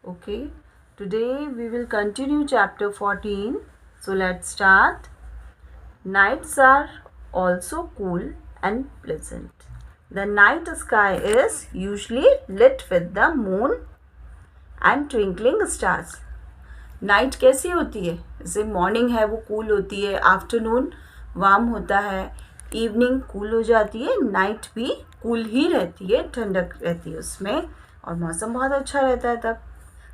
Okay, today we will continue chapter 14. So let's start. Nights are also cool and pleasant. The night sky is usually lit with the moon and twinkling stars. Night कैसी होती है? जैसे morning है वो cool होती है, afternoon warm होता है, इवनिंग कूल हो जाती है, नाइट भी कूल ही रहती है, ठंडक रहती है उसमें और मौसम बहुत अच्छा रहता है तब.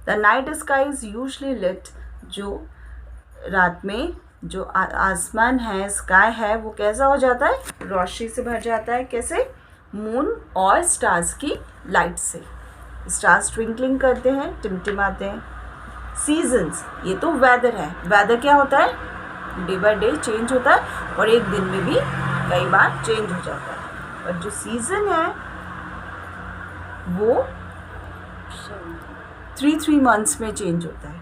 The night sky is usually lit. जो रात में जो आसमान है, स्काई है, वो कैसा हो जाता है? रोशनी से भर जाता है. कैसे? मून और स्टार्स की लाइट से. स्टार्स ट्विंकलिंग करते हैं, टिमटिमाते हैं. सीजन्स, ये तो वेदर है. वेदर क्या होता है? डे बाय डे चेंज होता है और एक दिन में भी कई बार चेंज हो जाता है. और जो सीज़न है वो 3 मंथ्स में चेंज होता है.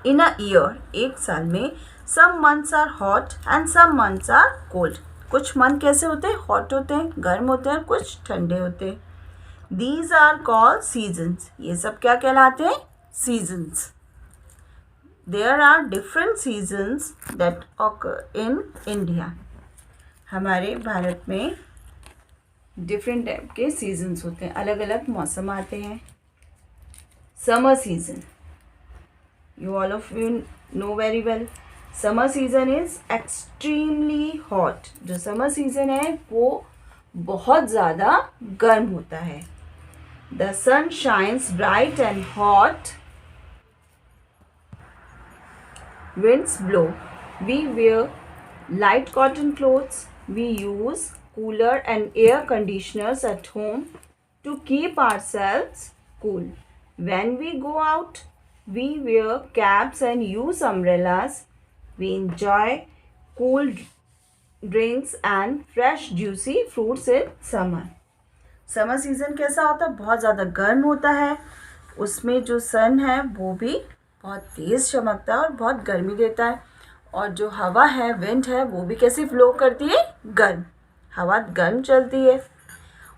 इन अ ईयर, एक साल में, some months are hot and some months are cold. कुछ मंथ कैसे होते हैं? हॉट होते हैं, गर्म होते हैं, कुछ ठंडे होते हैं. These are called seasons. ये सब क्या कहलाते हैं? Seasons. There are different seasons that occur in India. हमारे भारत में डिफरेंट टाइप के सीजन्स होते हैं, अलग अलग मौसम आते हैं. Summer season, you all of you know very well. Summer season is extremely hot. जो समर सीजन है वो बहुत ज़्यादा गर्म होता है. The sun shines bright and hot. Winds blow. We wear light cotton clothes. We use cooler and air conditioners at home to keep ourselves cool. When we go out, we wear caps and use umbrellas. We enjoy cool drinks and fresh juicy fruits in summer. Summer season कैसा होता है? बहुत ज़्यादा गर्म होता है. उसमें जो सन है वो भी बहुत तेज़ चमकता है और बहुत गर्मी देता है. और जो हवा है, विंड है, वो भी कैसी फ्लो करती है? गर्म. हवा गर्म चलती है.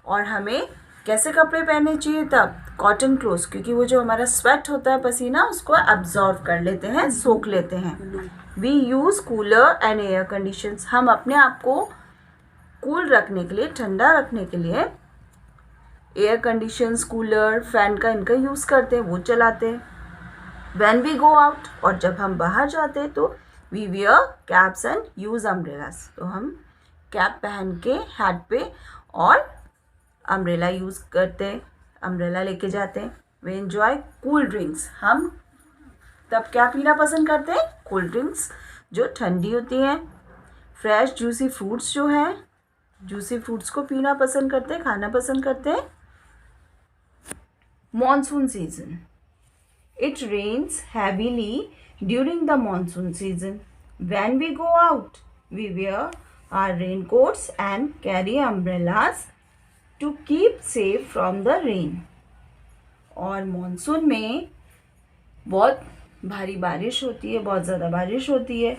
और हमें कैसे कपड़े पहनने चाहिए तब? कॉटन क्लोथ्स, क्योंकि वो जो हमारा स्वेट होता है, पसीना, उसको एब्जॉर्व कर लेते हैं, सोख लेते हैं. We use cooler and air conditions. हम अपने आप को कूल रखने के लिए, ठंडा रखने के लिए एयर कंडीशंस, कूलर, फैन का इनका यूज़ करते हैं, वो चलाते हैं. व्हेन वी गो आउट, और जब हम बाहर जाते हैं तो we wear caps and use umbrellas. तो हम कैप पहन के हैट पे और अम्ब्रेला यूज़ करते हैं, अम्ब्रेला लेके जाते हैं. We enjoy cool drinks. हम तब क्या पीना पसंद करते हैं? कूल ड्रिंक्स जो ठंडी होती हैं. फ्रेश जूसी फ्रूट्स जो हैं, जूसी फ्रूट्स को पीना पसंद करते हैं, खाना पसंद करते हैं. Monsoon season. It rains heavily during the monsoon season. When we go out, we wear our raincoats and carry umbrellas to keep safe from the rain. और मानसून में बहुत भारी बारिश होती है, बहुत ज़्यादा बारिश होती है.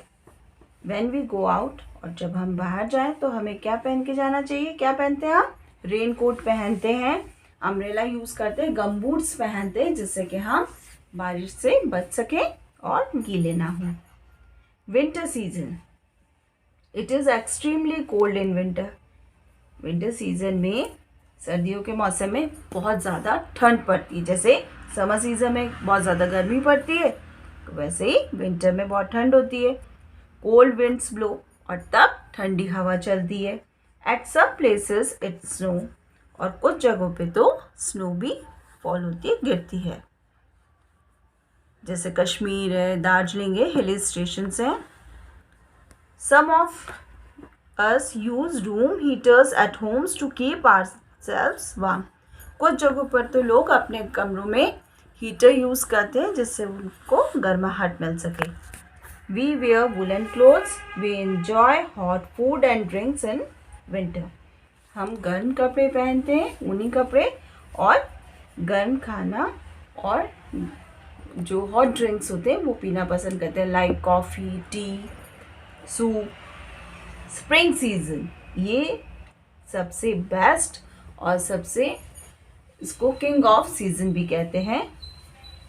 When we go out, और जब हम बाहर जाएं तो हमें क्या पहन के जाना चाहिए? क्या पहनते हैं हम? रेनकोट पहनते हैं, अम्ब्रेला यूज़ करते हैं, गम बूट्स पहनते हैं, जिससे कि हम बारिश से बच सकें और गीले ना हों. Winter season. It is extremely cold in winter. Winter season में, सर्दियों के मौसम में बहुत ज़्यादा ठंड पड़ती है. जैसे समर सीजन में बहुत ज़्यादा गर्मी पड़ती है, तो वैसे ही विंटर में बहुत ठंड होती है. कोल्ड विंड्स ब्लो, और तब ठंडी हवा चलती है. एट सब प्लेसेस इट स्नो, और कुछ जगहों पे तो स्नो भी फॉल होती है, गिरती है. जैसे कश्मीर है, दार्जिलिंग है, हिल स्टेशंस हैं. Some of us use room heaters at homes to keep ourselves warm. कुछ जगहों पर तो लोग अपने कमरों में हीटर यूज़ करते हैं, जिससे उनको गर्माहट मिल सके. We wear woollen clothes. We enjoy hot food and drinks in winter. हम गर्म कपड़े पहनते हैं, ऊनी कपड़े, और गर्म खाना और जो हॉट ड्रिंक्स होते हैं वो पीना पसंद करते हैं, like coffee, T, soup. Spring season, ये सबसे बेस्ट और सबसे, इसको किंग ऑफ सीजन भी कहते हैं.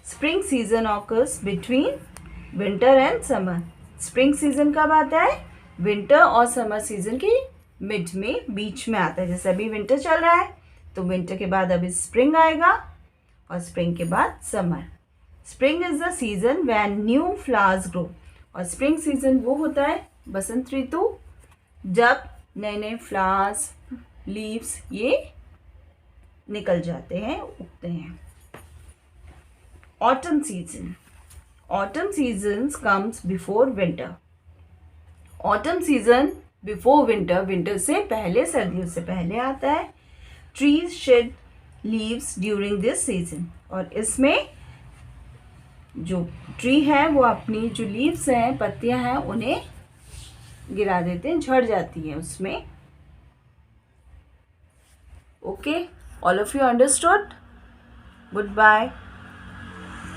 Spring season occurs between winter and summer. Spring season कब आता है? विंटर और समर सीजन के मिड में, बीच में आता है। जैसे अभी विंटर चल रहा है तो विंटर के बाद अभी स्प्रिंग आएगा और स्प्रिंग के बाद summer. Spring is the season when new flowers grow. और स्प्रिंग सीजन वो होता है, बसंत ऋतु, जब नए नए फ्लावर्स, लीव्स ये निकल जाते हैं, उगते हैं। Autumn season. Autumn season comes before winter. Autumn season before winter, winter से पहले, सर्दियों से पहले आता है। Trees shed leaves during this season. और इसमें जो ट्री है वो अपनी जो लीव्स हैं, पत्तियां हैं, उन्हें गिरा देते हैं, झड़ जाती है उसमें। Okay, all of you understood? Good bye.